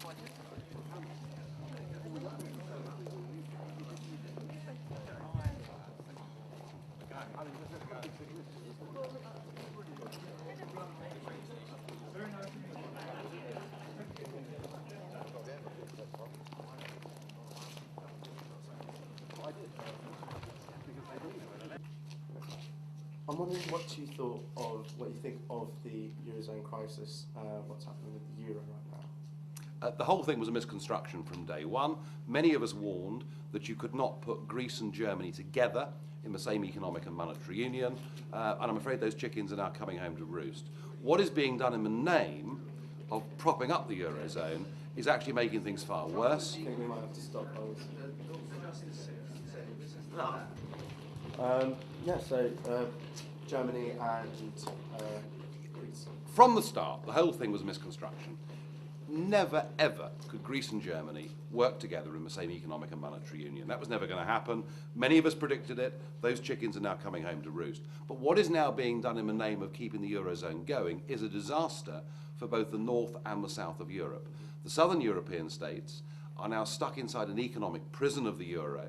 I'm wondering what you think of the Eurozone crisis, what's happening with the Euro right now? The whole thing was a misconstruction from day one. Many of us warned that you could not put Greece and Germany together in the same economic and monetary union, and I'm afraid those chickens are now coming home to roost. What is being done in the name of propping up the Eurozone is actually making things far worse. I think we might have to stop those. Germany and Greece. From the start, the whole thing was a misconstruction. Never, ever could Greece and Germany work together in the same economic and monetary union. That was never going to happen. Many of us predicted it. Those chickens are now coming home to roost. But what is now being done in the name of keeping the Eurozone going is a disaster for both the north and the south of Europe. The southern European states are now stuck inside an economic prison of the Euro,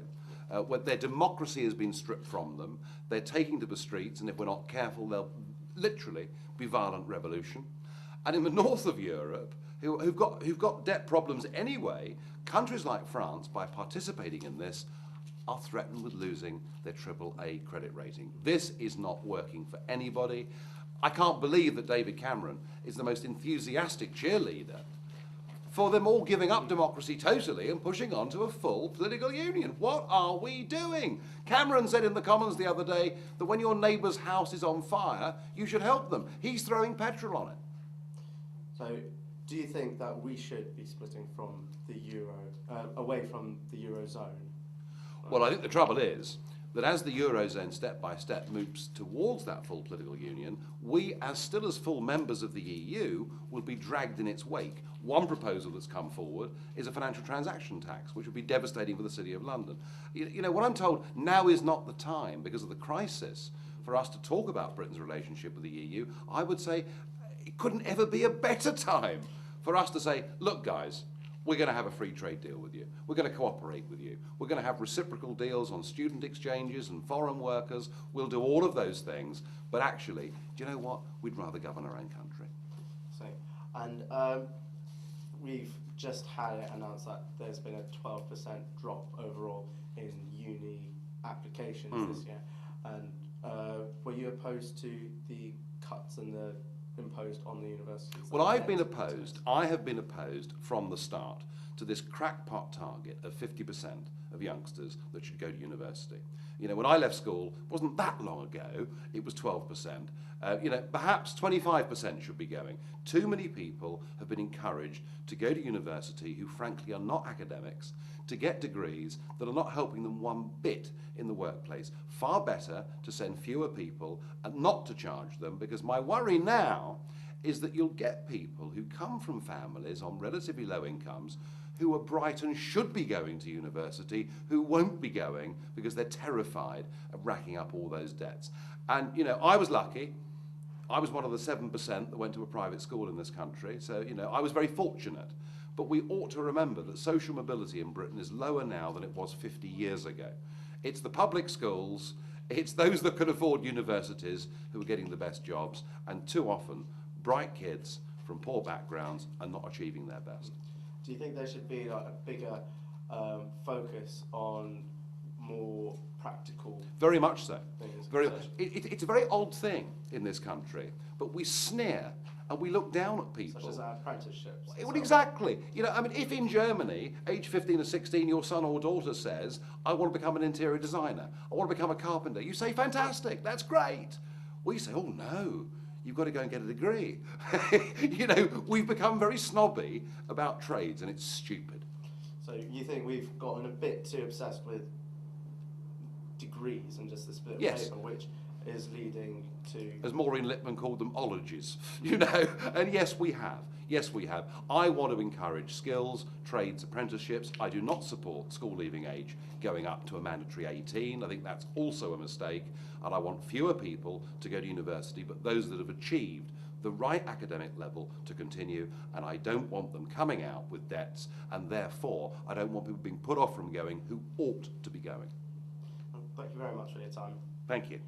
where their democracy has been stripped from them. They're taking to the streets, and if we're not careful, there'll literally be violent revolution. And in the north of Europe, who've got debt problems anyway, countries like France, by participating in this, are threatened with losing their AAA credit rating. This is not working for anybody. I can't believe that David Cameron is the most enthusiastic cheerleader for them all giving up democracy totally and pushing on to a full political union. What are we doing? Cameron said in the Commons the other day that when your neighbour's house is on fire, you should help them. He's throwing petrol on it. So, do you think that we should be splitting from the Euro, away from the Eurozone? Well, I think the trouble is that as the Eurozone step by step moves towards that full political union, we, still as full members of the EU, will be dragged in its wake. One proposal that's come forward is a financial transaction tax, which would be devastating for the City of London. You know, what I'm told, now is not the time, because of the crisis, for us to talk about Britain's relationship with the EU. I would say it couldn't ever be a better time for us to say, look guys, we're going to have a free trade deal with you. We're going to cooperate with you. We're going to have reciprocal deals on student exchanges and foreign workers. We'll do all of those things. But actually, do you know what? We'd rather govern our own country. So, and we've just had it announced that there's been a 12% drop overall in uni applications this year. And were you opposed to the cuts and the imposed on the universities? Well, I have been opposed from the start to this crackpot target of 50% of youngsters that should go to university. You know, when I left school, it wasn't that long ago, it was 12%. You know, perhaps 25% should be going. Too many people have been encouraged to go to university who frankly are not academics, to get degrees that are not helping them one bit in the workplace. Far better to send fewer people and not to charge them, because my worry now is that you'll get people who come from families on relatively low incomes who are bright and should be going to university, who won't be going because they're terrified of racking up all those debts. And, you know, I was lucky. I was one of the 7% that went to a private school in this country, so, you know, I was very fortunate. But we ought to remember that social mobility in Britain is lower now than it was 50 years ago. It's the public schools, it's those that can afford universities who are getting the best jobs, and too often, bright kids from poor backgrounds are not achieving their best. Do you think there should be like a bigger focus on more practical? Very much so. Things? It's a very odd thing in this country, but we sneer and we look down at people. Such as our apprenticeships. Well, exactly. You know, I mean, if in Germany, age 15 or 16, your son or daughter says, I want to become an interior designer, I want to become a carpenter, you say, fantastic, that's great. We say, oh no, you've got to go and get a degree. You know, we've become very snobby about trades, and it's stupid. So you think we've gotten a bit too obsessed with degrees and just this bit of paper, which is leading to... As Maureen Lipman called them, ologies, you know, and yes, we have. Yes, we have. I want to encourage skills, trades, apprenticeships. I do not support school leaving age going up to a mandatory 18. I think that's also a mistake, and I want fewer people to go to university, but those that have achieved the right academic level to continue, and I don't want them coming out with debts, and therefore I don't want people being put off from going who ought to be going. Thank you very much for your time. Thank you.